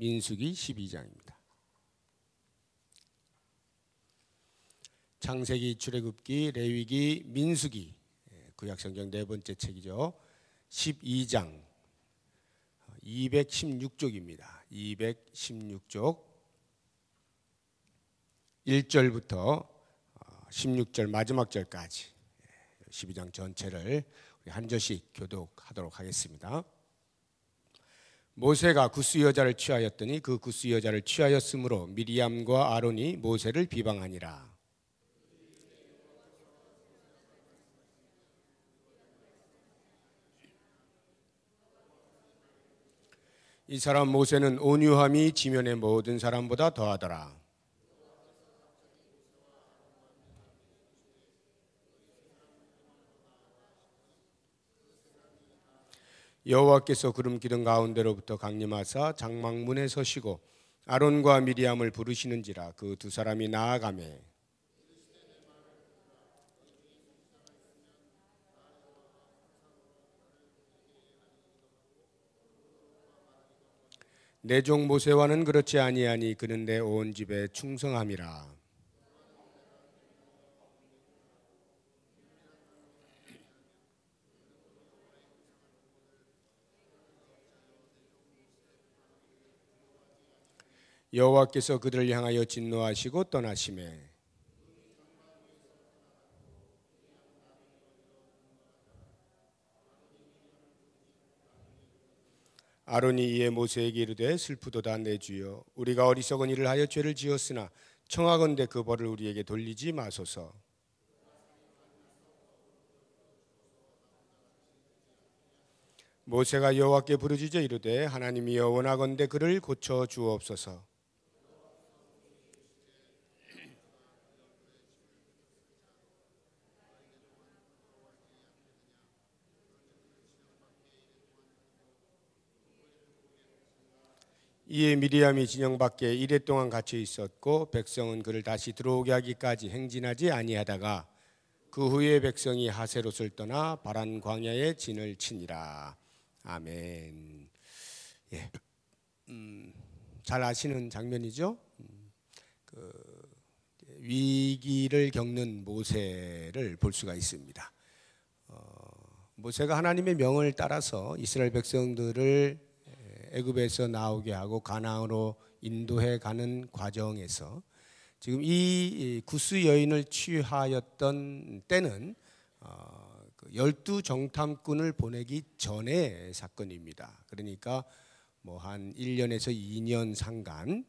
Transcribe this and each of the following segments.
민수기 12장입니다. 창세기, 출애굽기, 레위기, 민수기, 구약성경 네 번째 책이죠. 12장 216쪽입니다. 216쪽 1절부터 16절 마지막 절까지 12장 전체를 우리 한 절씩 교독하도록 하겠습니다. 모세가 구스 여자를 취하였더니 그 구스 여자를 취하였으므로 미리암과 아론이 모세를 비방하니라. 이 사람 모세는 온유함이 지면의 모든 사람보다 더하더라. 여호와께서 구름 기둥 가운데로부터 강림하사 장막문에 서시고 아론과 미리암을 부르시는지라. 그 두 사람이 나아가매 내 종 모세와는 그렇지 아니하니 그는 내 온 집에 충성함이라. 여호와께서 그들을 향하여 진노하시고 떠나시매 아론이 이에 모세에게 이르되 슬프도다 내 주여, 우리가 어리석은 일을 하여 죄를 지었으나 청하건대 그 벌을 우리에게 돌리지 마소서. 모세가 여호와께 부르짖어 이르되 하나님이여 원하건대 그를 고쳐 주옵소서. 이에 미리암이 진영 밖에 이레 동안 갇혀 있었고 백성은 그를 다시 들어오게 하기까지 행진하지 아니하다가 그 후에 백성이 하세롯을 떠나 바란 광야에 진을 치니라. 아멘. 예, 잘 아시는 장면이죠. 위기를 겪는 모세를 볼 수가 있습니다. 모세가 하나님의 명을 따라서 이스라엘 백성들을 애굽에서 나오게 하고 가나안으로 인도해 가는 과정에서 지금 이 구스 여인을 취하였던 때는 12 정탐꾼을 보내기 전의 사건입니다. 그러니까 뭐 한 1년에서 2년 상간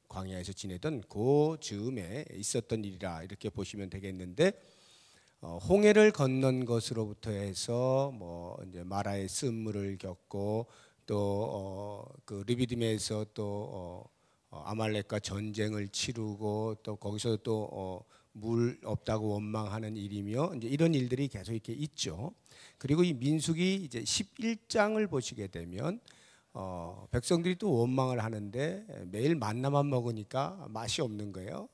광야에서 지내던 그 즈음에 있었던 일이라 이렇게 보시면 되겠는데, 홍해를 건넌 것으로부터 해서 뭐 이제 마라의 쓴물을 겪고 또 그 르비딤에서 또 아말렉과 전쟁을 치르고 또 거기서 또 물 없다고 원망하는 일이며 이제 이런 일들이 계속 이렇게 있죠. 그리고 이 민수기 이제 11장을 보시게 되면 백성들이 또 원망을 하는데 매일 만나만 먹으니까 맛이 없는 거예요.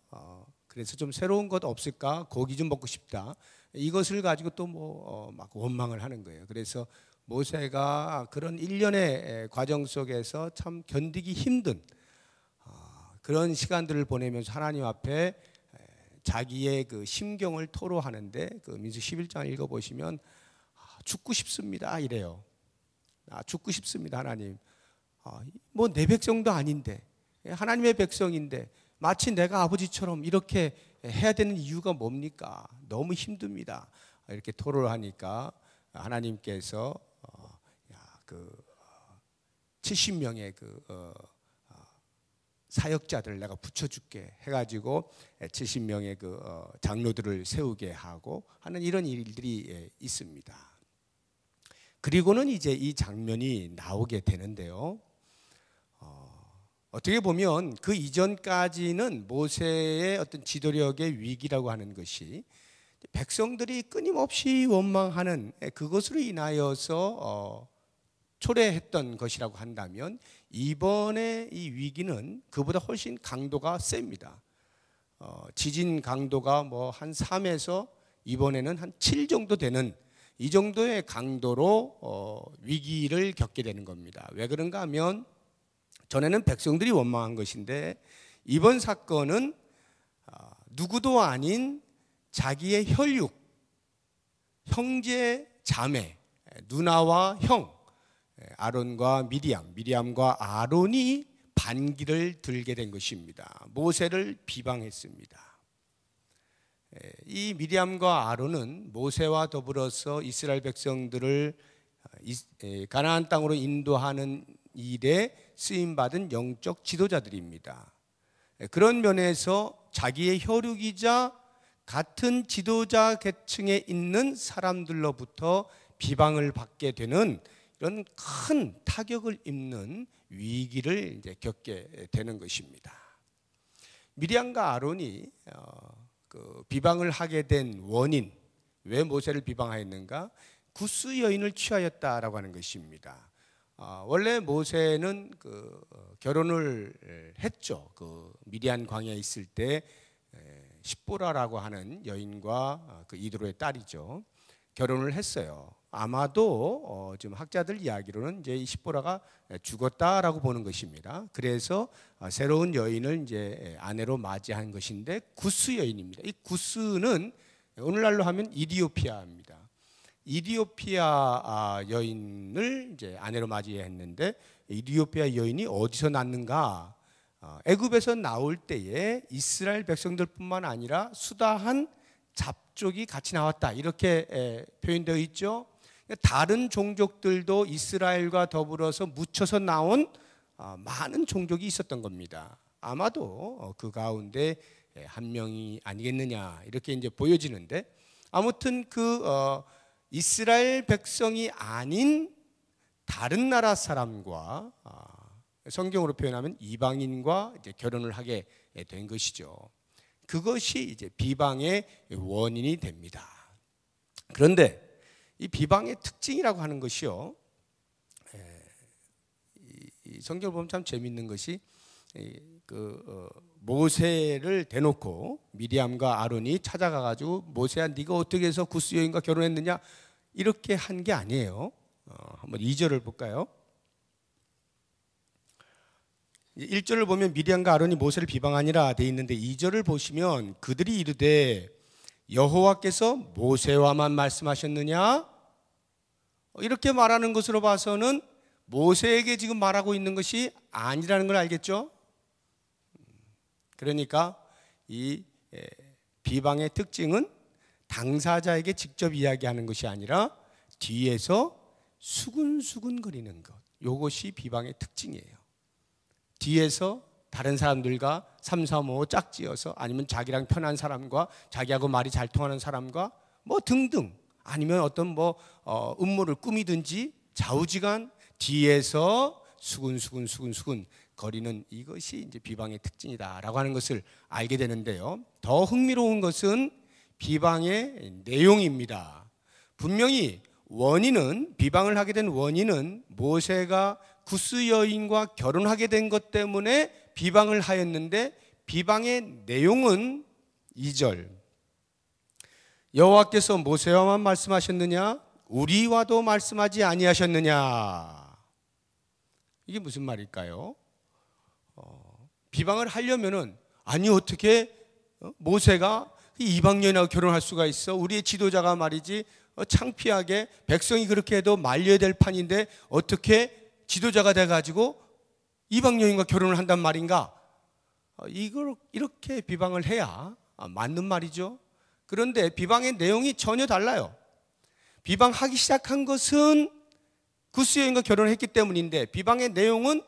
그래서 좀 새로운 것 없을까? 고기 좀 먹고 싶다. 이것을 가지고 또 뭐 막 원망을 하는 거예요. 그래서 모세가 그런 일련의 과정 속에서 참 견디기 힘든 그런 시간들을 보내면서 하나님 앞에 자기의 그 심경을 토로하는데, 그 민수 11장 읽어보시면 죽고 싶습니다 이래요. 죽고 싶습니다 하나님. 뭐 내 백성도 아닌데, 하나님의 백성인데 마치 내가 아버지처럼 이렇게 해야 되는 이유가 뭡니까? 너무 힘듭니다. 이렇게 토로를 하니까 하나님께서 그 70명의 그 사역자들을 내가 붙여줄게 해가지고 70명의 그 장로들을 세우게 하고 하는 이런 일들이 있습니다. 그리고는 이제 이 장면이 나오게 되는데요. 어떻게 보면 그 이전까지는 모세의 어떤 지도력의 위기라고 하는 것이 백성들이 끊임없이 원망하는 그것으로 인하여서 초래했던 것이라고 한다면, 이번에 이 위기는 그보다 훨씬 강도가 셉니다. 지진 강도가 뭐 한 3에서 이번에는 한 7 정도 되는 이 정도의 강도로 위기를 겪게 되는 겁니다. 왜 그런가 하면 전에는 백성들이 원망한 것인데 이번 사건은 누구도 아닌 자기의 혈육, 형제, 자매, 누나와 형, 아론과 미리암과 아론이 반기를 들게 된 것입니다. 모세를 비방했습니다. 이 미리암과 아론은 모세와 더불어서 이스라엘 백성들을 가나안 땅으로 인도하는 일에 쓰임받은 영적 지도자들입니다. 그런 면에서 자기의 혈육이자 같은 지도자 계층에 있는 사람들로부터 비방을 받게 되는 이런 큰 타격을 입는 위기를 이제 겪게 되는 것입니다. 미리암과 아론이 비방을 하게 된 원인, 왜 모세를 비방하였는가? 구스 여인을 취하였다라고 하는 것입니다. 원래 모세는 결혼을 했죠. 미디안 광야에 있을 때 십보라라고 하는 여인과 이드로의 딸이죠. 결혼을 했어요. 아마도 지금 학자들 이야기로는 이제 이 십보라가 죽었다라고 보는 것입니다. 그래서 새로운 여인을 이제 아내로 맞이한 것인데 구스 여인입니다. 이 구스는 오늘날로 하면 이디오피아입니다. 이디오피아 여인을 이제 아내로 맞이했는데 이디오피아 여인이 어디서 났는가? 애굽에서 나올 때에 이스라엘 백성들뿐만 아니라 수다한 잡족이 같이 나왔다 이렇게 표현되어 있죠. 다른 종족들도 이스라엘과 더불어서 묻혀서 나온 많은 종족이 있었던 겁니다. 아마도 그 가운데 한 명이 아니겠느냐 이렇게 이제 보여지는데 아무튼 이스라엘 백성이 아닌 다른 나라 사람과 성경으로 표현하면 이방인과 이제 결혼을 하게 된 것이죠. 그것이 이제 비방의 원인이 됩니다. 그런데 이 비방의 특징이라고 하는 것이요, 이 성경을 보면 참 재미있는 것이 모세를 대놓고 미리암과 아론이 찾아가가지고 모세야 네가 어떻게 해서 구스 여인과 결혼했느냐 이렇게 한 게 아니에요. 한번 2절을 볼까요? 1절을 보면 미리암과 아론이 모세를 비방하니라 돼 있는데 2절을 보시면 그들이 이르되 여호와께서 모세와만 말씀하셨느냐 이렇게 말하는 것으로 봐서는 모세에게 지금 말하고 있는 것이 아니라는 걸 알겠죠? 그러니까 이 비방의 특징은 당사자에게 직접 이야기하는 것이 아니라 뒤에서 수근수근거리는 것, 이것이 비방의 특징이에요. 뒤에서 다른 사람들과 삼삼오오 짝지어서 아니면 자기랑 편한 사람과 자기하고 말이 잘 통하는 사람과 뭐 등등 아니면 어떤 음모를 꾸미든지 좌우지간 뒤에서 수근수근 거리는 이것이 이제 비방의 특징이다라고 하는 것을 알게 되는데요. 더 흥미로운 것은 비방의 내용입니다. 분명히 비방을 하게 된 원인은 모세가 구스 여인과 결혼하게 된 것 때문에 비방을 하였는데 비방의 내용은 2절 여호와께서 모세와만 말씀하셨느냐 우리와도 말씀하지 아니하셨느냐 이게 무슨 말일까요? 비방을 하려면은 아니 어떻게 모세가 이방 여인하고 결혼할 수가 있어? 우리의 지도자가 말이지 창피하게 백성이 그렇게 해도 말려야 될 판인데 어떻게 지도자가 돼가지고 이방 여인과 결혼을 한단 말인가? 이걸 이렇게 비방을 해야 맞는 말이죠. 그런데 비방의 내용이 전혀 달라요. 비방하기 시작한 것은 구스 여인과 결혼을 했기 때문인데 비방의 내용은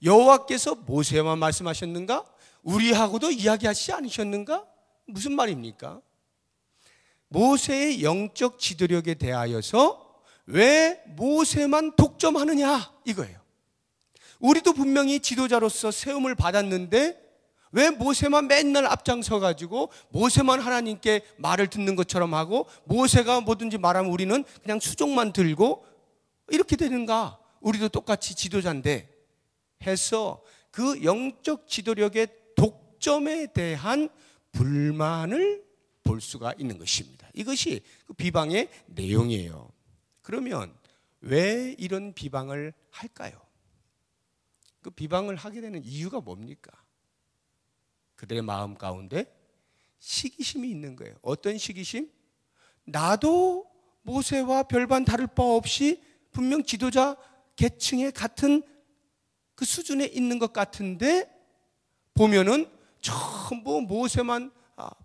여호와께서 모세만 말씀하셨는가? 우리하고도 이야기하시지 않으셨는가? 무슨 말입니까? 모세의 영적 지도력에 대하여서 왜 모세만 독점하느냐 이거예요. 우리도 분명히 지도자로서 세움을 받았는데 왜 모세만 맨날 앞장서 가지고 모세만 하나님께 말을 듣는 것처럼 하고 모세가 뭐든지 말하면 우리는 그냥 수종만 들고 이렇게 되는가? 우리도 똑같이 지도자인데 해서 그 영적 지도력의 독점에 대한 불만을 볼 수가 있는 것입니다. 이것이 그 비방의 내용이에요. 그러면 왜 이런 비방을 할까요? 그 비방을 하게 되는 이유가 뭡니까? 그들의 마음 가운데 시기심이 있는 거예요. 어떤 시기심? 나도 모세와 별반 다를 바 없이 분명 지도자 계층의 같은 그 수준에 있는 것 같은데 보면은 전부 모세만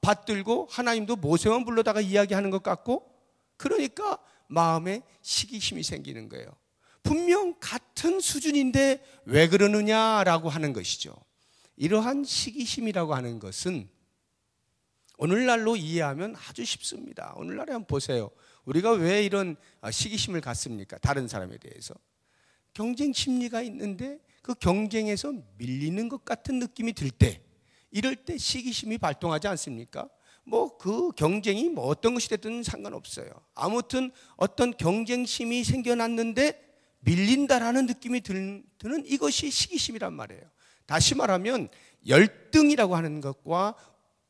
받들고 하나님도 모세만 불러다가 이야기하는 것 같고, 그러니까 마음에 시기심이 생기는 거예요. 분명 같은 수준인데 왜 그러느냐라고 하는 것이죠. 이러한 시기심이라고 하는 것은 오늘날로 이해하면 아주 쉽습니다. 오늘날에 한번 보세요. 우리가 왜 이런 시기심을 갖습니까? 다른 사람에 대해서. 경쟁 심리가 있는데 그 경쟁에서 밀리는 것 같은 느낌이 들 때, 이럴 때 시기심이 발동하지 않습니까? 뭐 그 경쟁이 뭐 어떤 것이 됐든 상관없어요. 아무튼 어떤 경쟁심이 생겨났는데 밀린다라는 느낌이 드는 이것이 시기심이란 말이에요. 다시 말하면 열등이라고 하는 것과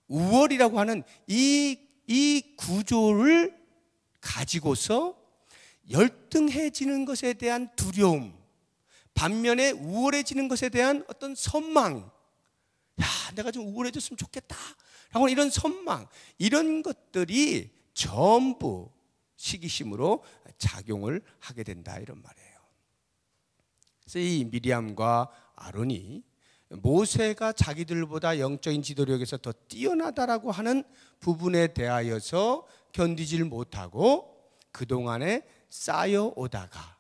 우월이라고 하는 이 구조를 가지고서 열등해지는 것에 대한 두려움, 반면에 우월해지는 것에 대한 어떤 선망, 야, 내가 좀 우월해졌으면 좋겠다 라고 이런 선망, 이런 것들이 전부 시기심으로 작용을 하게 된다, 이런 말이에요. 그래서 이 미리암과 아론이 모세가 자기들보다 영적인 지도력에서 더 뛰어나다라고 하는 부분에 대하여서 견디질 못하고 그동안에 쌓여오다가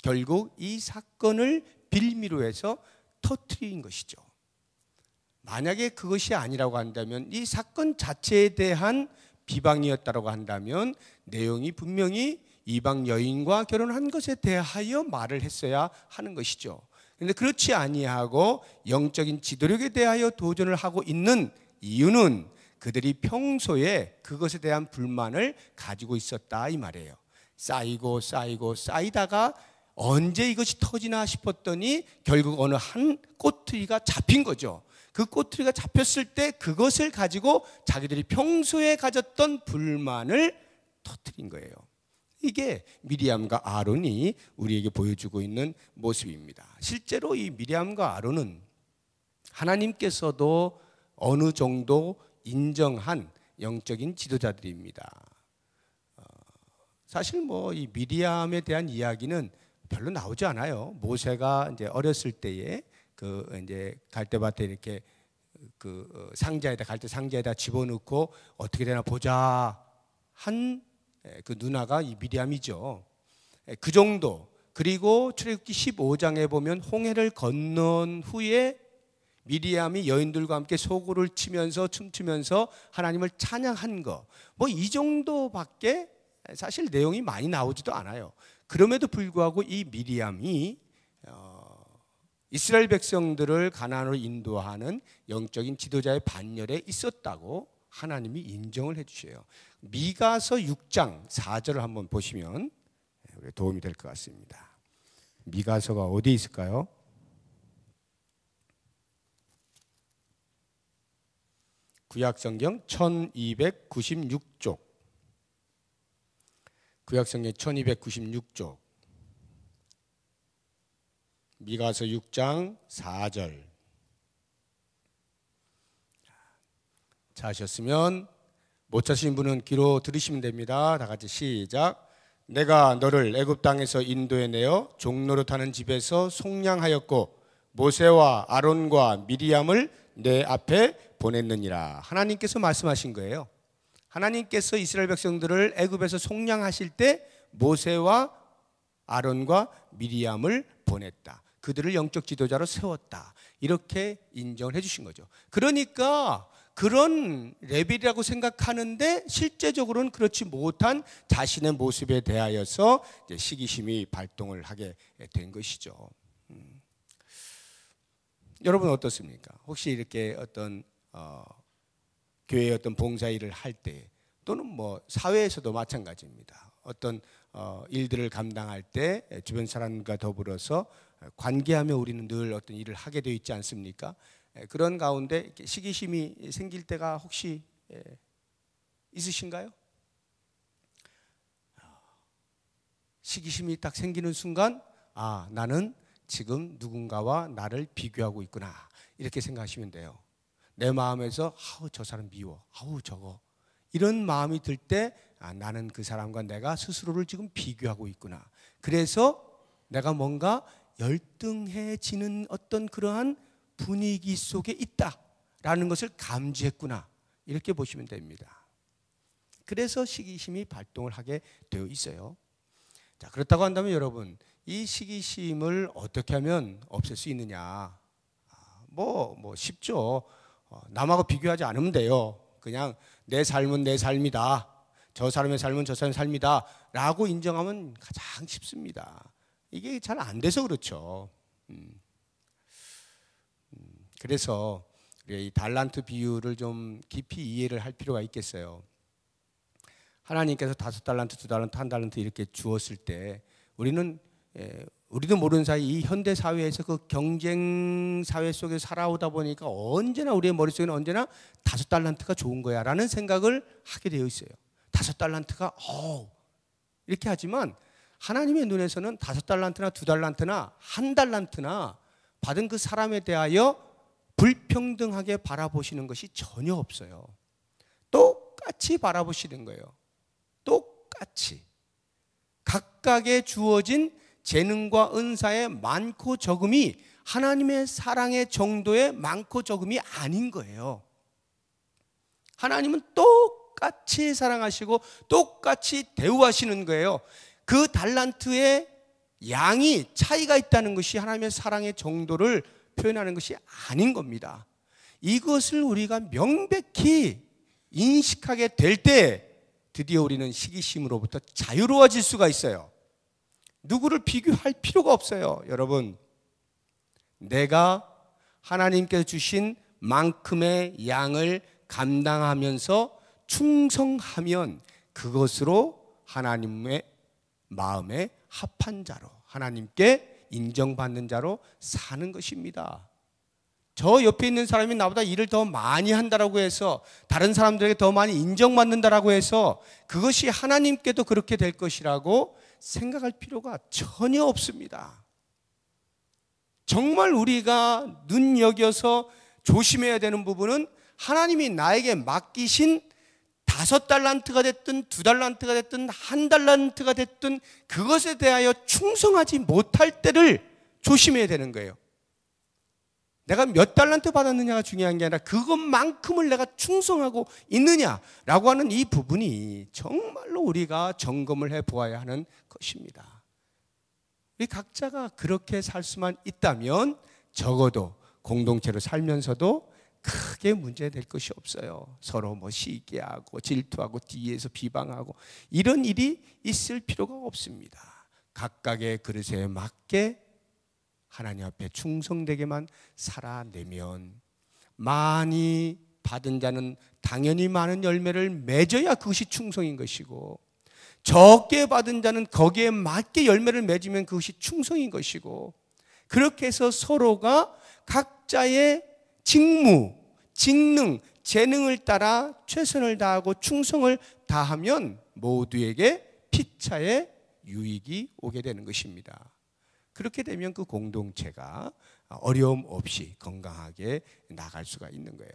결국 이 사건을 빌미로 해서 터뜨린 것이죠. 만약에 그것이 아니라고 한다면, 이 사건 자체에 대한 비방이었다고 한다면 내용이 분명히 이방 여인과 결혼한 것에 대하여 말을 했어야 하는 것이죠. 그런데 그렇지 아니하고 영적인 지도력에 대하여 도전을 하고 있는 이유는 그들이 평소에 그것에 대한 불만을 가지고 있었다, 이 말이에요. 쌓이다가 언제 이것이 터지나 싶었더니 결국 어느 한 꼬투리가 잡힌 거죠. 그 꼬투리가 잡혔을 때 그것을 가지고 자기들이 평소에 가졌던 불만을 터뜨린 거예요. 이게 미리암과 아론이 우리에게 보여주고 있는 모습입니다. 실제로 이 미리암과 아론은 하나님께서도 어느 정도 인정한 영적인 지도자들입니다. 사실 뭐 이 미리암에 대한 이야기는 별로 나오지 않아요. 모세가 이제 어렸을 때에 그 이제 갈대밭에 이렇게 그 갈대 상자에다 집어넣고 어떻게 되나 보자 한 그 누나가 이 미리암이죠. 그 정도. 그리고 출애굽기 15장에 보면 홍해를 건넌 후에 미리암이 여인들과 함께 소고를 치면서 춤추면서 하나님을 찬양한 거, 뭐 이 정도밖에 사실 내용이 많이 나오지도 않아요. 그럼에도 불구하고 이 미리암이 이스라엘 백성들을 가나안으로 인도하는 영적인 지도자의 반열에 있었다고 하나님이 인정을 해주셔요. 미가서 6장 4절을 한번 보시면 도움이 될 것 같습니다. 미가서가 어디 있을까요? 구약성경 1296쪽. 구약성경 1296쪽. 미가서 6장 4절. 찾으셨으면 못 찾으신 분은 귀로 들으시면 됩니다. 다 같이 시작. 내가 너를 애굽 땅에서 인도해내어 종노릇하는 집에서 속량하였고 모세와 아론과 미리암을 내 앞에 보냈느니라. 하나님께서 말씀하신 거예요. 하나님께서 이스라엘 백성들을 애굽에서 속량하실 때 모세와 아론과 미리암을 보냈다. 그들을 영적 지도자로 세웠다. 이렇게 인정을 해주신 거죠. 그러니까 그런 레벨이라고 생각하는데 실제적으로는 그렇지 못한 자신의 모습에 대하여서 이제 시기심이 발동을 하게 된 것이죠. 여러분 어떻습니까? 혹시 이렇게 어떤 교회의 어떤 봉사 일을 할 때, 또는 뭐 사회에서도 마찬가지입니다. 어떤 일들을 감당할 때 주변 사람과 더불어서 관계하며 우리는 늘 어떤 일을 하게 되어 있지 않습니까? 그런 가운데 시기심이 생길 때가 혹시 있으신가요? 시기심이 딱 생기는 순간, 아, 나는 지금 누군가와 나를 비교하고 있구나 이렇게 생각하시면 돼요. 내 마음에서 아우 저 사람 미워, 아우 저거 이런 마음이 들 때 나는 그 사람과 내가 스스로를 지금 비교하고 있구나. 그래서 내가 뭔가 열등해지는 어떤 그러한 분위기 속에 있다라는 것을 감지했구나 이렇게 보시면 됩니다. 그래서 시기심이 발동을 하게 되어 있어요. 자, 그렇다고 한다면 여러분 이 시기심을 어떻게 하면 없앨 수 있느냐? 뭐 쉽죠. 남하고 비교하지 않으면 돼요. 그냥 내 삶은 내 삶이다. 저 사람의 삶은 저 사람의 삶이다. 라고 인정하면 가장 쉽습니다. 이게 잘 안 돼서 그렇죠. 그래서 이 달란트 비유를 좀 깊이 이해를 할 필요가 있겠어요. 하나님께서 5달란트, 2달란트, 1달란트 이렇게 주었을 때 우리도 모르는 사이 이 현대 사회에서 그 경쟁 사회 속에 살아오다 보니까 언제나 우리의 머릿속에는 언제나 5달란트가 좋은 거야 라는 생각을 하게 되어 있어요. 5달란트가 이렇게 하지만 하나님의 눈에서는 5달란트나 2달란트나 1달란트나 받은 그 사람에 대하여 불평등하게 바라보시는 것이 전혀 없어요. 똑같이 바라보시는 거예요. 똑같이 각각의 주어진 재능과 은사의 많고 적음이 하나님의 사랑의 정도의 많고 적음이 아닌 거예요. 하나님은 똑같이 사랑하시고 똑같이 대우하시는 거예요. 그 달란트의 양이 차이가 있다는 것이 하나님의 사랑의 정도를 표현하는 것이 아닌 겁니다. 이것을 우리가 명백히 인식하게 될 때 드디어 우리는 시기심으로부터 자유로워질 수가 있어요. 누구를 비교할 필요가 없어요. 여러분, 내가 하나님께서 주신 만큼의 양을 감당하면서 충성하면 그것으로 하나님의 마음에 합한 자로, 하나님께 인정받는 자로 사는 것입니다. 저 옆에 있는 사람이 나보다 일을 더 많이 한다라고 해서 다른 사람들에게 더 많이 인정받는다라고 해서 그것이 하나님께도 그렇게 될 것이라고 생각할 필요가 전혀 없습니다. 정말 우리가 눈여겨서 조심해야 되는 부분은 하나님이 나에게 맡기신 5달란트가 됐든 2달란트가 됐든 1달란트가 됐든 그것에 대하여 충성하지 못할 때를 조심해야 되는 거예요. 내가 몇 달란트 받았느냐가 중요한 게 아니라 그것만큼을 내가 충성하고 있느냐라고 하는 이 부분이 정말로 우리가 점검을 해보아야 하는 것입니다. 우리 각자가 그렇게 살 수만 있다면 적어도 공동체로 살면서도 크게 문제될 것이 없어요. 서로 시기하고 질투하고 뒤에서 비방하고 이런 일이 있을 필요가 없습니다. 각각의 그릇에 맞게 하나님 앞에 충성되게만 살아내면 많이 받은 자는 당연히 많은 열매를 맺어야 그것이 충성인 것이고 적게 받은 자는 거기에 맞게 열매를 맺으면 그것이 충성인 것이고 그렇게 해서 서로가 각자의 직무, 직능, 재능을 따라 최선을 다하고 충성을 다하면 모두에게 피차의 유익이 오게 되는 것입니다. 그렇게 되면 그 공동체가 어려움 없이 건강하게 나갈 수가 있는 거예요.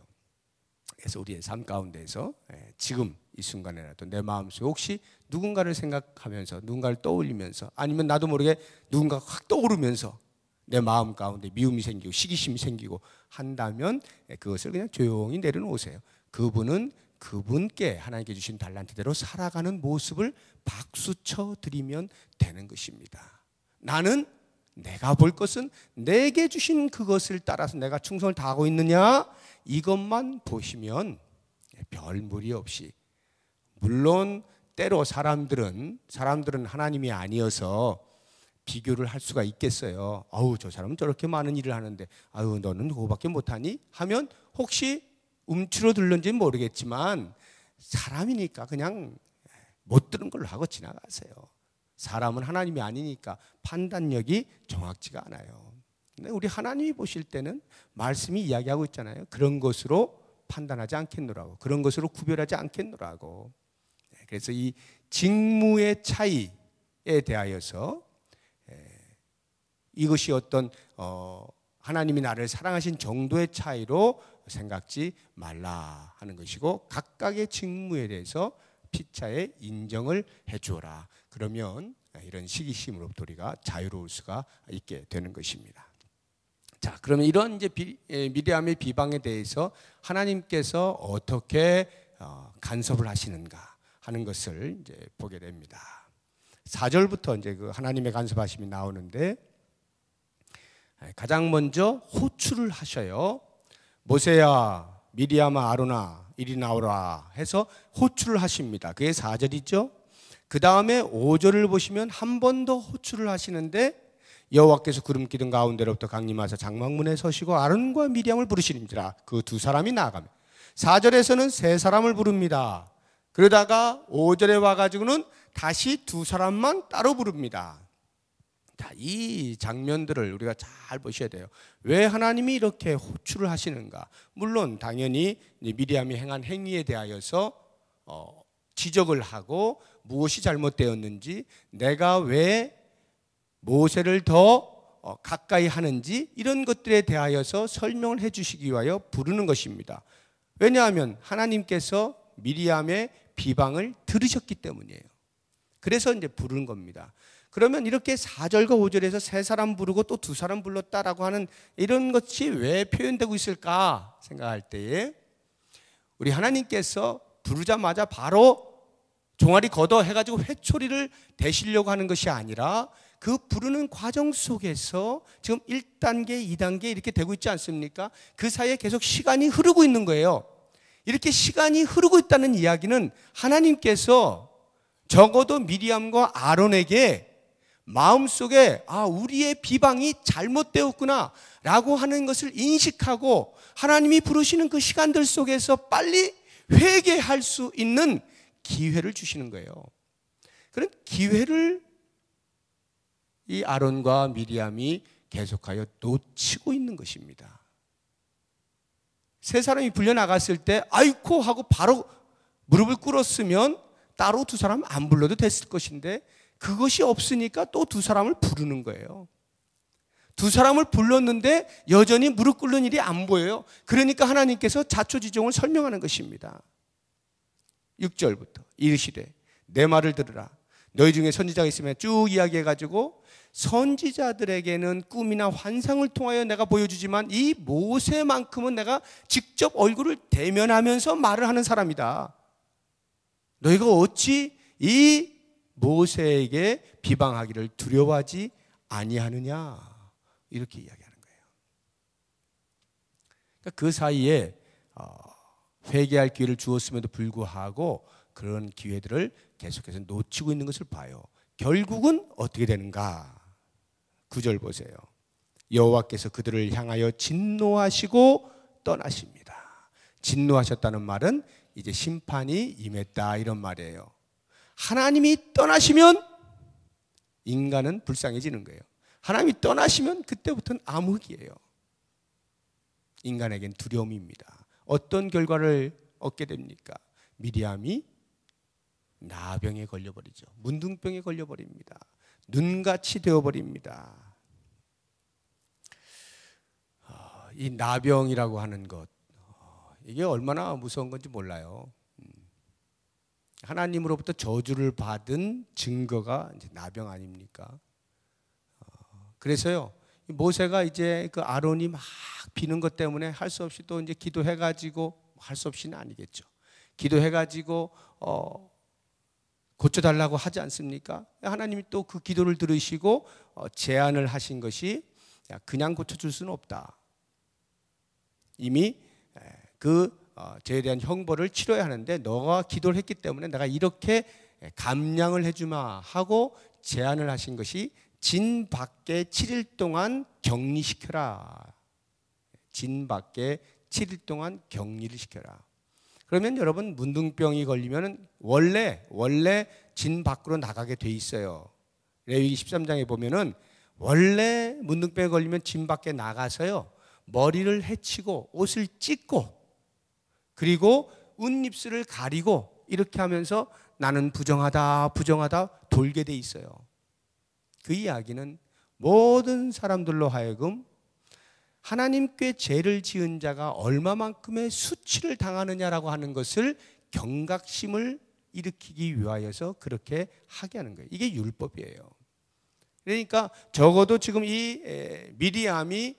그래서 우리의 삶 가운데서 지금 이 순간에라도 내 마음속에 혹시 누군가를 생각하면서 누군가를 떠올리면서 아니면 나도 모르게 누군가가 확 떠오르면서 내 마음 가운데 미움이 생기고 시기심이 생기고 한다면 그것을 그냥 조용히 내려놓으세요. 그분은 그분께 하나님께 주신 달란트대로 살아가는 모습을 박수쳐 드리면 되는 것입니다. 나는 내가 볼 것은 내게 주신 그것을 따라서 내가 충성을 다하고 있느냐 이것만 보시면 별 무리 없이 물론 때로 사람들은 하나님이 아니어서 비교를 할 수가 있겠어요. 아우 저 사람은 저렇게 많은 일을 하는데 아유 너는 그거밖에 못하니? 하면 혹시 움츠러들는지는 모르겠지만 사람이니까 그냥 못 들은 걸로 하고 지나가세요. 사람은 하나님이 아니니까 판단력이 정확치가 않아요. 근데 우리 하나님이 보실 때는 말씀이 이야기하고 있잖아요. 그런 것으로 판단하지 않겠노라고. 그런 것으로 구별하지 않겠노라고. 그래서 이 직무의 차이에 대하여서 이것이 어떤 하나님이 나를 사랑하신 정도의 차이로 생각지 말라 하는 것이고, 각각의 직무에 대해서 피차에 인정을 해주어라. 그러면 이런 시기심으로부터 우리가 자유로울 수가 있게 되는 것입니다. 자, 그러면 이런 이제 미리암의 비방에 대해서 하나님께서 어떻게 간섭을 하시는가 하는 것을 이제 보게 됩니다. 4절부터 이제 그 하나님의 간섭하심이 나오는데, 가장 먼저 호출을 하셔요. 모세야, 미리암아, 아론아 이리 나오라 해서 호출을 하십니다. 그게 4절이죠. 그 다음에 5절을 보시면 한 번 더 호출을 하시는데, 여호와께서 구름 기둥 가운데로부터 강림하사 장막문에 서시고 아론과 미리암을 부르시는지라. 그 두 사람이 나아가며, 4절에서는 세 사람을 부릅니다. 그러다가 5절에 와가지고는 다시 두 사람만 따로 부릅니다. 자, 이 장면들을 우리가 잘 보셔야 돼요. 왜 하나님이 이렇게 호출을 하시는가? 물론 당연히 미리암이 행한 행위에 대하여서 지적을 하고 무엇이 잘못되었는지, 내가 왜 모세를 더 가까이 하는지, 이런 것들에 대하여서 설명을 해 주시기 위하여 부르는 것입니다. 왜냐하면 하나님께서 미리암의 비방을 들으셨기 때문이에요. 그래서 이제 부르는 겁니다. 그러면 이렇게 4절과 5절에서 세 사람 부르고 또 두 사람 불렀다라고 하는 이런 것이 왜 표현되고 있을까 생각할 때에, 우리 하나님께서 부르자마자 바로 종아리 걷어 해가지고 회초리를 대시려고 하는 것이 아니라, 그 부르는 과정 속에서 지금 1단계, 2단계 이렇게 되고 있지 않습니까? 그 사이에 계속 시간이 흐르고 있는 거예요. 이렇게 시간이 흐르고 있다는 이야기는 하나님께서 적어도 미리암과 아론에게 마음속에 우리의 비방이 잘못되었구나 라고 하는 것을 인식하고, 하나님이 부르시는 그 시간들 속에서 빨리 회개할 수 있는 기회를 주시는 거예요. 그런 기회를 이 아론과 미리암이 계속하여 놓치고 있는 것입니다. 세 사람이 불려나갔을 때 아이코 하고 바로 무릎을 꿇었으면 따로 두 사람 안 불러도 됐을 것인데, 그것이 없으니까 또 두 사람을 부르는 거예요. 두 사람을 불렀는데 여전히 무릎 꿇는 일이 안 보여요. 그러니까 하나님께서 자초지종을 설명하는 것입니다. 6절부터 이르시되 내 말을 들으라. 너희 중에 선지자가 있으면 쭉 이야기해가지고, 선지자들에게는 꿈이나 환상을 통하여 내가 보여주지만 이 모세만큼은 내가 직접 얼굴을 대면하면서 말을 하는 사람이다. 너희가 어찌 이 모세에게 비방하기를 두려워하지 아니하느냐, 이렇게 이야기하는 거예요. 그러니까 그 사이에 회개할 기회를 주었음에도 불구하고 그런 기회들을 계속해서 놓치고 있는 것을 봐요. 결국은 어떻게 되는가? 9절 보세요. 여호와께서 그들을 향하여 진노하시고 떠나십니다. 진노하셨다는 말은 이제 심판이 임했다, 이런 말이에요. 하나님이 떠나시면 인간은 불쌍해지는 거예요. 하나님이 떠나시면 그때부터는 암흑이에요. 인간에겐 두려움입니다. 어떤 결과를 얻게 됩니까? 미리암이 나병에 걸려버리죠. 문둥병에 걸려버립니다. 눈같이 되어버립니다. 이 나병이라고 하는 것, 이게 얼마나 무서운 건지 몰라요. 하나님으로부터 저주를 받은 증거가 이제 나병 아닙니까? 그래서요, 모세가 이제 그 아론이 막 비는 것 때문에 할 수 없이 또 이제 기도해가지고, 할 수 없이는 아니겠죠. 기도해가지고 고쳐달라고 하지 않습니까? 하나님이 또 그 기도를 들으시고 제안을 하신 것이, 그냥 고쳐줄 수는 없다. 이미 그 죄에 대한 형벌을 치러야 하는데 너가 기도를 했기 때문에 내가 이렇게 감량을 해주마 하고 제안을 하신 것이, 진 밖에 7일 동안 격리시켜라. 진 밖에 7일 동안 격리를 시켜라. 그러면 여러분, 문둥병이 걸리면 원래 진 밖으로 나가게 돼 있어요. 레위기 13장에 보면은 원래 문둥병에 걸리면 진 밖에 나가서요, 머리를 헤치고 옷을 찢고 그리고 웃입술을 가리고 이렇게 하면서 나는 부정하다 돌게 돼 있어요. 그 이야기는 모든 사람들로 하여금 하나님께 죄를 지은 자가 얼마만큼의 수치를 당하느냐라고 하는 것을 경각심을 일으키기 위하여서 그렇게 하게 하는 거예요. 이게 율법이에요. 그러니까 적어도 지금 이 미리암이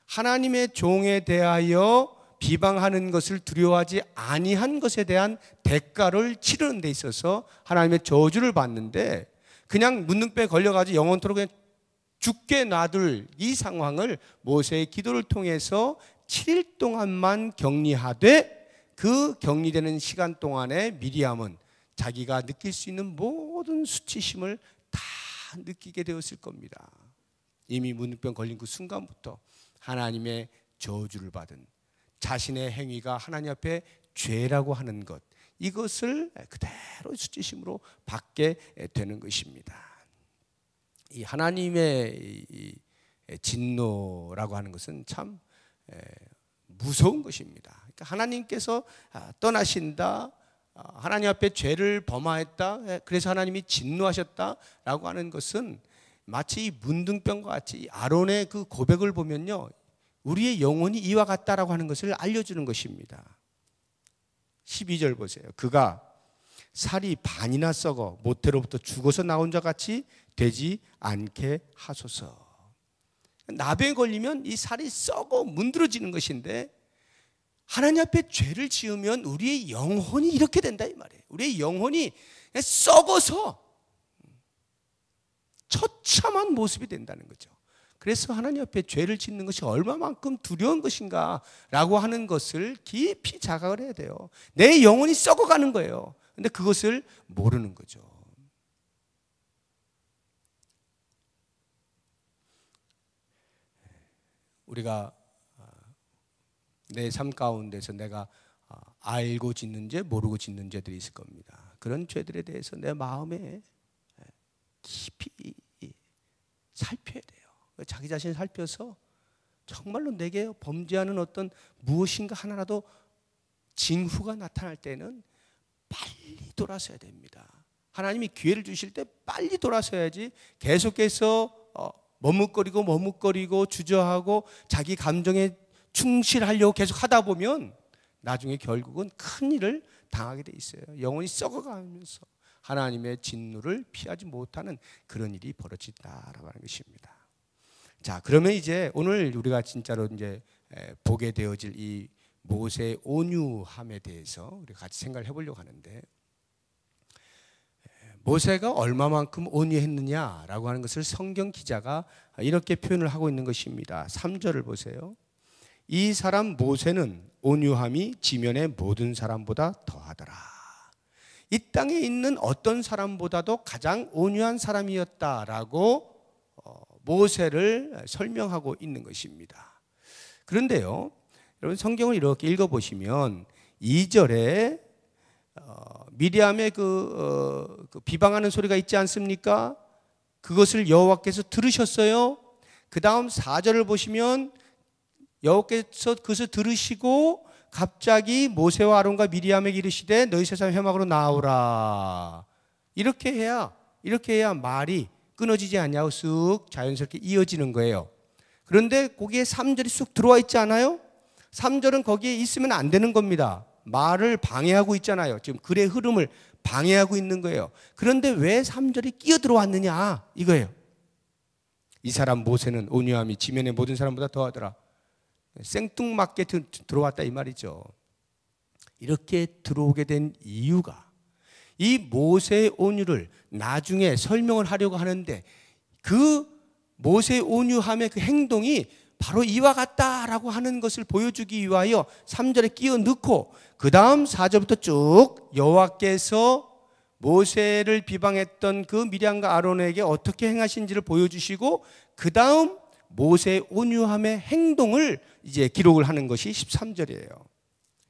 하나님의 종에 대하여 비방하는 것을 두려워하지 아니한 것에 대한 대가를 치르는 데 있어서 하나님의 저주를 받는데, 그냥 문둥병에 걸려가지고 영원토록 그냥 죽게 놔둘 이 상황을 모세의 기도를 통해서 7일 동안만 격리하되, 그 격리되는 시간 동안에 미리암은 자기가 느낄 수 있는 모든 수치심을 다 느끼게 되었을 겁니다. 이미 문둥병 걸린 그 순간부터 하나님의 저주를 받은 자신의 행위가 하나님 앞에 죄라고 하는 것, 이것을 그대로 수치심으로 받게 되는 것입니다. 이 하나님의 진노라고 하는 것은 참 무서운 것입니다. 그러니까 하나님께서 떠나신다, 하나님 앞에 죄를 범하였다, 그래서 하나님이 진노하셨다라고 하는 것은 마치 이 문둥병과 같이 아론의 그 고백을 보면요, 우리의 영혼이 이와 같다라고 하는 것을 알려주는 것입니다. 12절 보세요. 그가 살이 반이나 썩어 모태로부터 죽어서 나온 자 같이 되지 않게 하소서. 나병에 걸리면 이 살이 썩어 문드러지는 것인데, 하나님 앞에 죄를 지으면 우리의 영혼이 이렇게 된다 이 말이에요. 우리의 영혼이 썩어서 처참한 모습이 된다는 거죠. 그래서 하나님 앞에 죄를 짓는 것이 얼마만큼 두려운 것인가 라고 하는 것을 깊이 자각을 해야 돼요. 내 영혼이 썩어가는 거예요. 근데 그것을 모르는 거죠. 우리가 내 삶 가운데서 내가 알고 짓는 죄, 모르고 짓는 죄들이 있을 겁니다. 그런 죄들에 대해서 내 마음에 깊이 살펴야 돼요. 자기 자신을 살펴서 정말로 내게 범죄하는 어떤 무엇인가 하나라도 징후가 나타날 때는 빨리 돌아서야 됩니다. 하나님이 기회를 주실 때 빨리 돌아서야지 계속해서 머뭇거리고 주저하고 자기 감정에 충실하려고 계속 하다 보면 나중에 결국은 큰 일을 당하게 돼 있어요. 영혼이 썩어가면서 하나님의 진노를 피하지 못하는 그런 일이 벌어진다라고 하는 것입니다. 자, 그러면 이제 오늘 우리가 진짜로 이제 보게 되어질 이 모세의 온유함에 대해서 우리가 같이 생각을 해보려고 하는데, 모세가 얼마만큼 온유했느냐라고 하는 것을 성경 기자가 이렇게 표현을 하고 있는 것입니다. 3절을 보세요. 이 사람 모세는 온유함이 지면의 모든 사람보다 더하더라. 이 땅에 있는 어떤 사람보다도 가장 온유한 사람이었다라고 모세를 설명하고 있는 것입니다. 그런데요, 여러분 성경을 이렇게 읽어보시면 2절에 미리암의 그 비방하는 소리가 있지 않습니까? 그것을 여호와께서 들으셨어요. 그 다음 4절을 보시면 여호와께서 그것을 들으시고 갑자기 모세와 아론과 미리암에게 이르시되 너희 세상 회막으로 나오라. 이렇게 해야 말이 끊어지지 않냐고 쑥 자연스럽게 이어지는 거예요. 그런데 거기에 3절이 쑥 들어와 있지 않아요? 3절은 거기에 있으면 안 되는 겁니다. 말을 방해하고 있잖아요. 지금 글의 흐름을 방해하고 있는 거예요. 그런데 왜 3절이 끼어 들어왔느냐 이거예요. 이 사람 모세는 온유함이 지면의 모든 사람보다 더하더라. 생뚱맞게 들어왔다 이 말이죠. 이렇게 들어오게 된 이유가, 이 모세의 온유를 나중에 설명을 하려고 하는데, 그 모세의 온유함의 그 행동이 바로 이와 같다라고 하는 것을 보여주기 위하여 3절에 끼워 넣고, 그 다음 4절부터 쭉 여호와께서 모세를 비방했던 그 미리암과 아론에게 어떻게 행하신지를 보여주시고, 그 다음 모세의 온유함의 행동을 이제 기록을 하는 것이 13절이에요.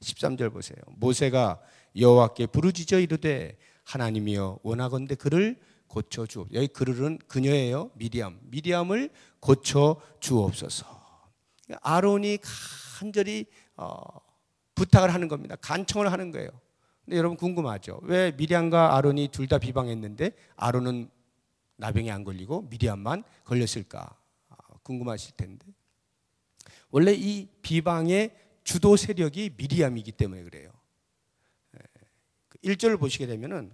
13절 보세요. 모세가 여호와께 부르짖어 이르되 하나님이여 원하건대 그를 고쳐 주옵소서. 여기 그들은 그녀예요. 미리암을 고쳐 주옵소서. 아론이 간절히 부탁을 하는 겁니다. 간청을 하는 거예요. 근데 여러분 궁금하죠? 왜 미리암과 아론이 둘 다 비방했는데 아론은 나병에 안 걸리고 미리암만 걸렸을까 궁금하실 텐데, 원래 이 비방의 주도 세력이 미리암이기 때문에 그래요. 1절을 보시게 되면은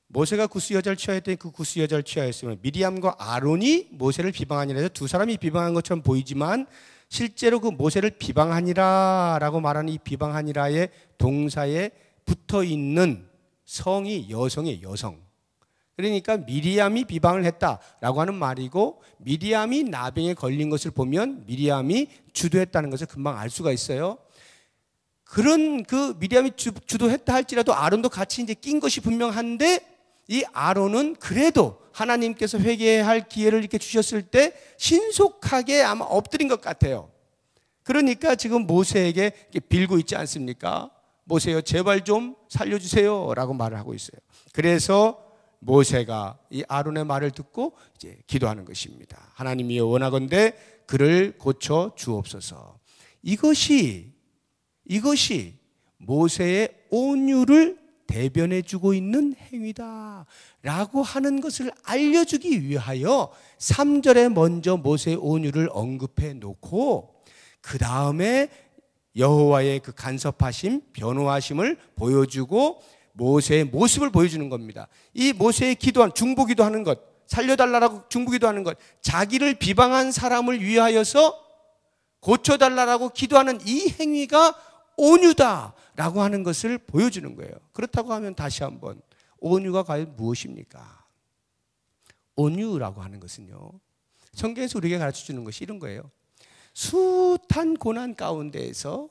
모세가 구스 여자를 취하였더니 그 구스 여자를 취하였으면 미리암과 아론이 모세를 비방하니라 해서 두 사람이 비방한 것처럼 보이지만 실제로 그 모세를 비방하니라 라고 말하는 이 비방하니라의 동사에 붙어 있는 성이 여성의 여성. 그러니까 미리암이 비방을 했다라고 하는 말이고, 미리암이 나병에 걸린 것을 보면 미리암이 주도했다는 것을 금방 알 수가 있어요. 그런 그 미리암이 주도했다 할지라도 아론도 같이 이제 낀 것이 분명한데, 이 아론은 그래도 하나님께서 회개할 기회를 이렇게 주셨을 때 신속하게 아마 엎드린 것 같아요. 그러니까 지금 모세에게 빌고 있지 않습니까? 모세요, 제발 좀 살려주세요 라고 말을 하고 있어요. 그래서 모세가 이 아론의 말을 듣고 이제 기도하는 것입니다. 하나님이 원하건대 그를 고쳐 주옵소서. 이것이 모세의 온유를 대변해 주고 있는 행위다 라고 하는 것을 알려주기 위하여 3절에 먼저 모세의 온유를 언급해 놓고, 그 다음에 여호와의 그 간섭하심, 변호하심을 보여주고 모세의 모습을 보여주는 겁니다. 이 모세의 기도한, 중보기도하는 것, 살려달라고 중보기도하는 것, 자기를 비방한 사람을 위하여서 고쳐달라고 기도하는 이 행위가 온유다라고 하는 것을 보여주는 거예요. 그렇다고 하면 다시 한번, 온유가 과연 무엇입니까? 온유라고 하는 것은요, 성경에서 우리에게 가르쳐주는 것이 이런 거예요. 숱한 고난 가운데에서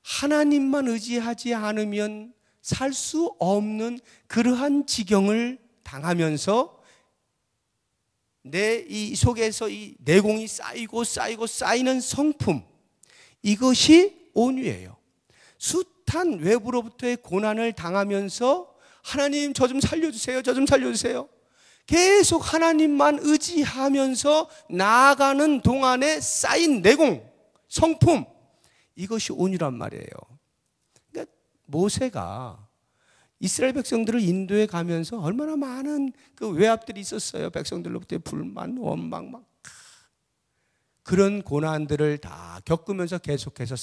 하나님만 의지하지 않으면 살 수 없는 그러한 지경을 당하면서 내 이 속에서 이 내공이 쌓이고 쌓이는 성품, 이것이 온유예요. 숱한 외부로부터의 고난을 당하면서 하나님 저 좀 살려주세요, 저 좀 살려주세요, 계속 하나님만 의지하면서 나아가는 동안에 쌓인 내공, 성품, 이것이 온유란 말이에요. 그러니까 모세가 이스라엘 백성들을 인도해 가면서 얼마나 많은 그 외압들이 있었어요. 백성들로부터의 불만, 원망, 막 그런 고난들을 다 겪으면서 계속해서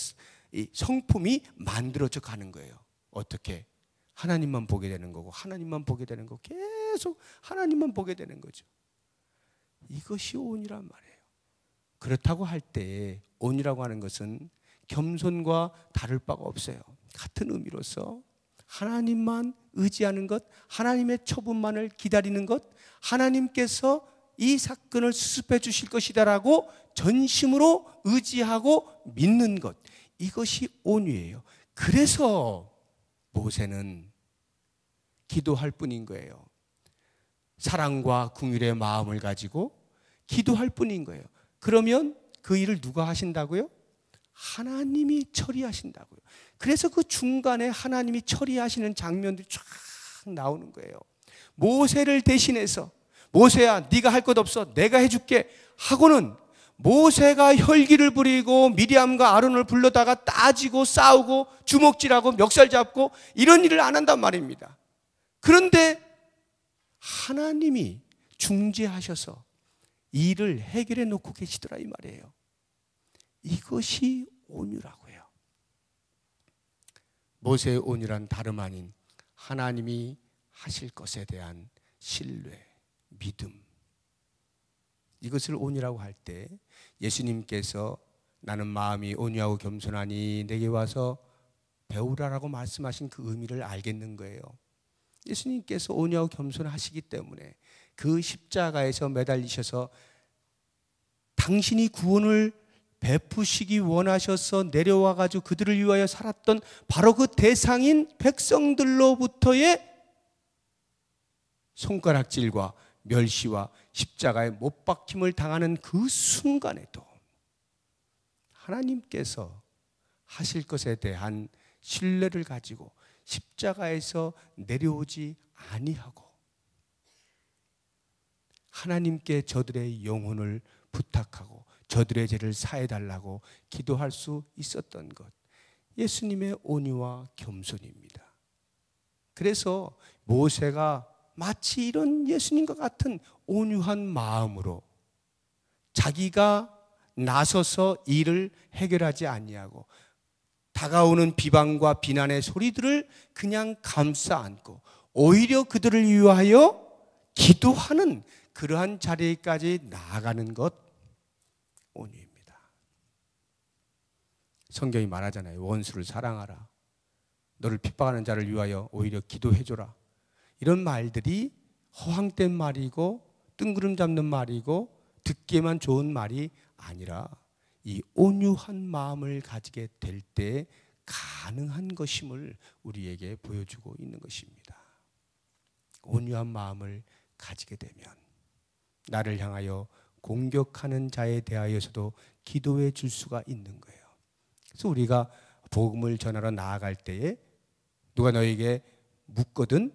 이 성품이 만들어져 가는 거예요. 어떻게? 하나님만 보게 되는 거고, 하나님만 보게 되는 거, 계속 하나님만 보게 되는 거죠. 이것이 온유란 말이에요. 그렇다고 할 때 온유라고 하는 것은 겸손과 다를 바가 없어요. 같은 의미로서 하나님만 의지하는 것, 하나님의 처분만을 기다리는 것, 하나님께서 이 사건을 수습해 주실 것이다라고 전심으로 의지하고 믿는 것, 이것이 온유예요. 그래서 모세는 기도할 뿐인 거예요. 사랑과 긍휼의 마음을 가지고 기도할 뿐인 거예요. 그러면 그 일을 누가 하신다고요? 하나님이 처리하신다고요. 그래서 그 중간에 하나님이 처리하시는 장면들이 쫙 나오는 거예요. 모세를 대신해서, 모세야 네가 할 것 없어, 내가 해줄게 하고는 모세가 혈기를 부리고 미리암과 아론을 불러다가 따지고 싸우고 주먹질하고 멱살 잡고 이런 일을 안 한단 말입니다. 그런데 하나님이 중재하셔서 일을 해결해 놓고 계시더라 이 말이에요. 이것이 온유라고요. 모세의 온유란 다름 아닌 하나님이 하실 것에 대한 신뢰, 믿음, 이것을 온유라고 할 때 예수님께서 나는 마음이 온유하고 겸손하니 내게 와서 배우라라고 말씀하신 그 의미를 알겠는 거예요. 예수님께서 온유하고 겸손하시기 때문에 그 십자가에서 매달리셔서 당신이 구원을 베푸시기 원하셔서 내려와가지고 그들을 위하여 살았던 바로 그 대상인 백성들로부터의 손가락질과 멸시와 십자가에 못 박힘을 당하는 그 순간에도 하나님께서 하실 것에 대한 신뢰를 가지고 십자가에서 내려오지 아니하고 하나님께 저들의 영혼을 부탁하고 저들의 죄를 사해달라고 기도할 수 있었던 것, 예수님의 온유와 겸손입니다. 그래서 모세가 마치 이런 예수님과 같은 온유한 마음으로 자기가 나서서 일을 해결하지 아니하고 다가오는 비방과 비난의 소리들을 그냥 감싸 안고 오히려 그들을 위하여 기도하는 그러한 자리까지 나아가는 것, 온유입니다. 성경이 말하잖아요. 원수를 사랑하라. 너를 핍박하는 자를 위하여 오히려 기도해줘라. 이런 말들이 허황된 말이고 뜬구름 잡는 말이고 듣기에만 좋은 말이 아니라 이 온유한 마음을 가지게 될 때 가능한 것임을 우리에게 보여주고 있는 것입니다. 온유한 마음을 가지게 되면 나를 향하여 공격하는 자에 대하여서도 기도해 줄 수가 있는 거예요. 그래서 우리가 복음을 전하러 나아갈 때에 누가 너에게 묻거든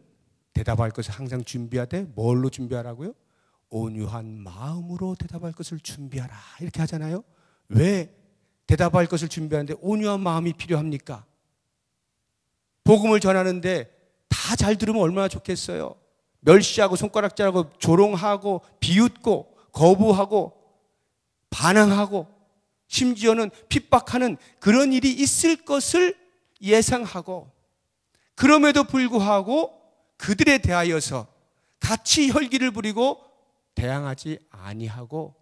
대답할 것을 항상 준비하되 뭘로 준비하라고요? 온유한 마음으로 대답할 것을 준비하라 이렇게 하잖아요. 왜 대답할 것을 준비하는데 온유한 마음이 필요합니까? 복음을 전하는데 다 잘 들으면 얼마나 좋겠어요. 멸시하고 손가락질하고 조롱하고 비웃고 거부하고 반항하고 심지어는 핍박하는 그런 일이 있을 것을 예상하고 그럼에도 불구하고 그들에 대하여서 같이 혈기를 부리고 대항하지 아니하고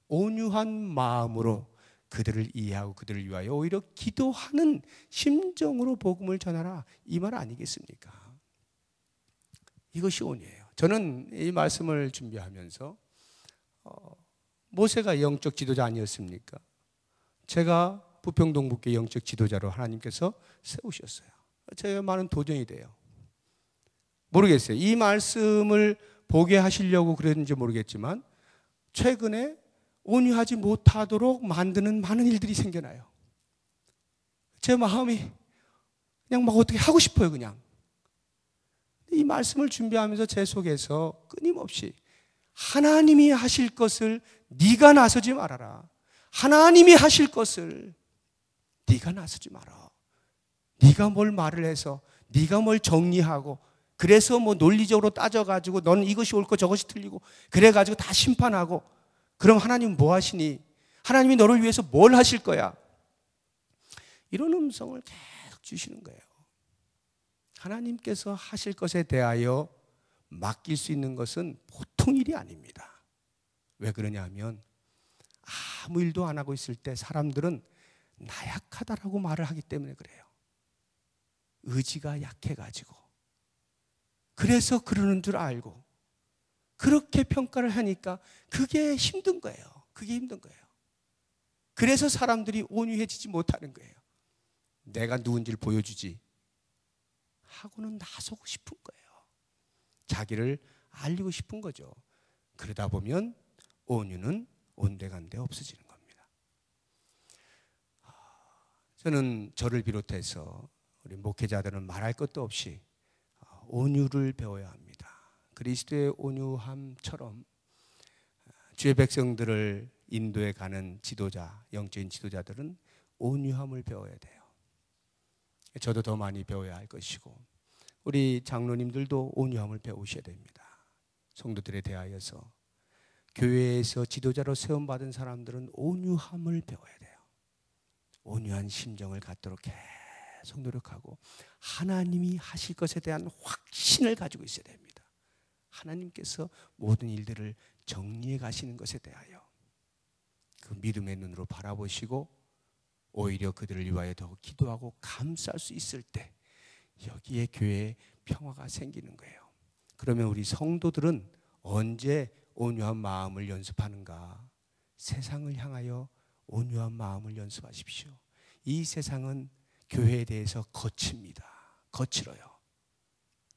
온유한 마음으로 그들을 이해하고 그들을 위하여 오히려 기도하는 심정으로 복음을 전하라 이 말 아니겠습니까? 이것이 온유예요. 저는 이 말씀을 준비하면서 모세가 영적 지도자 아니었습니까? 제가 부평동북교회 영적 지도자로 하나님께서 세우셨어요. 제가 많은 도전이 돼요. 모르겠어요. 이 말씀을 보게 하시려고 그랬는지 모르겠지만 최근에 온유하지 못하도록 만드는 많은 일들이 생겨나요. 제 마음이 그냥 막 어떻게 하고 싶어요. 그냥 이 말씀을 준비하면서 제 속에서 끊임없이 하나님이 하실 것을 네가 나서지 말아라. 하나님이 하실 것을 네가 나서지 마라. 네가 뭘 말을 해서 네가 뭘 정리하고 그래서 뭐 논리적으로 따져가지고 너는 이것이 옳고 저것이 틀리고 그래가지고 다 심판하고 그럼 하나님은 뭐 하시니? 하나님이 너를 위해서 뭘 하실 거야? 이런 음성을 계속 주시는 거예요. 하나님께서 하실 것에 대하여 맡길 수 있는 것은 보통 일이 아닙니다. 왜 그러냐 하면 아무 일도 안 하고 있을 때 사람들은 나약하다라고 말을 하기 때문에 그래요. 의지가 약해가지고 그래서 그러는 줄 알고 그렇게 평가를 하니까 그게 힘든 거예요. 그게 힘든 거예요. 그래서 사람들이 온유해지지 못하는 거예요. 내가 누군지를 보여주지 하고는 나서고 싶은 거예요. 자기를 알리고 싶은 거죠. 그러다 보면 온유는 온데간데 없어지는 겁니다. 저는 저를 비롯해서 우리 목회자들은 말할 것도 없이 온유를 배워야 합니다. 그리스도의 온유함처럼 주의 백성들을 인도해 가는 지도자, 영적인 지도자들은 온유함을 배워야 돼요. 저도 더 많이 배워야 할 것이고 우리 장로님들도 온유함을 배우셔야 됩니다. 성도들에 대하여서 교회에서 지도자로 세움받은 사람들은 온유함을 배워야 돼요. 온유한 심정을 갖도록 계속 노력하고 하나님이 하실 것에 대한 확신을 가지고 있어야 됩니다. 하나님께서 모든 일들을 정리해 가시는 것에 대하여 그 믿음의 눈으로 바라보시고 오히려 그들을 위하여 더 기도하고 감쌀 수 있을 때 여기에 교회에 평화가 생기는 거예요. 그러면 우리 성도들은 언제 온유한 마음을 연습하는가? 세상을 향하여 온유한 마음을 연습하십시오. 이 세상은 교회에 대해서 거칩니다. 거칠어요.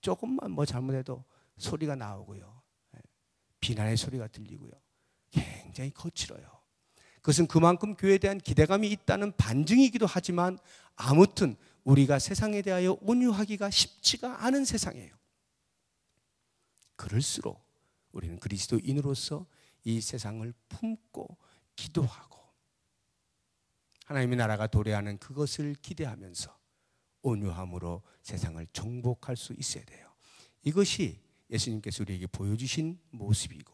조금만 뭐 잘못해도 소리가 나오고요. 비난의 소리가 들리고요. 굉장히 거칠어요. 그것은 그만큼 교회에 대한 기대감이 있다는 반증이기도 하지만 아무튼 우리가 세상에 대하여 온유하기가 쉽지가 않은 세상이에요. 그럴수록 우리는 그리스도인으로서 이 세상을 품고 기도하고 하나님의 나라가 도래하는 그것을 기대하면서 온유함으로 세상을 정복할 수 있어야 돼요. 이것이 예수님께서 우리에게 보여주신 모습이고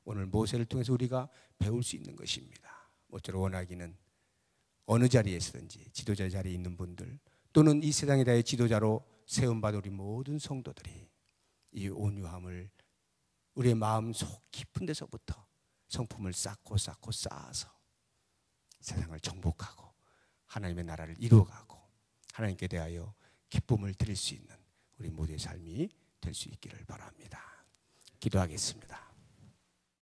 오늘 모세를 통해서 우리가 배울 수 있는 것입니다. 모쪼록 원하기는 어느 자리에서든지 지도자 자리에 있는 분들 또는 이 세상에 대해 지도자로 세움받은 우리 모든 성도들이 이 온유함을 우리의 마음 속 깊은 데서부터 성품을 쌓고 쌓아서 세상을 정복하고 하나님의 나라를 이루어가고 하나님께 대하여 기쁨을 드릴 수 있는 우리 모두의 삶이 될 수 있기를 바랍니다. 기도하겠습니다.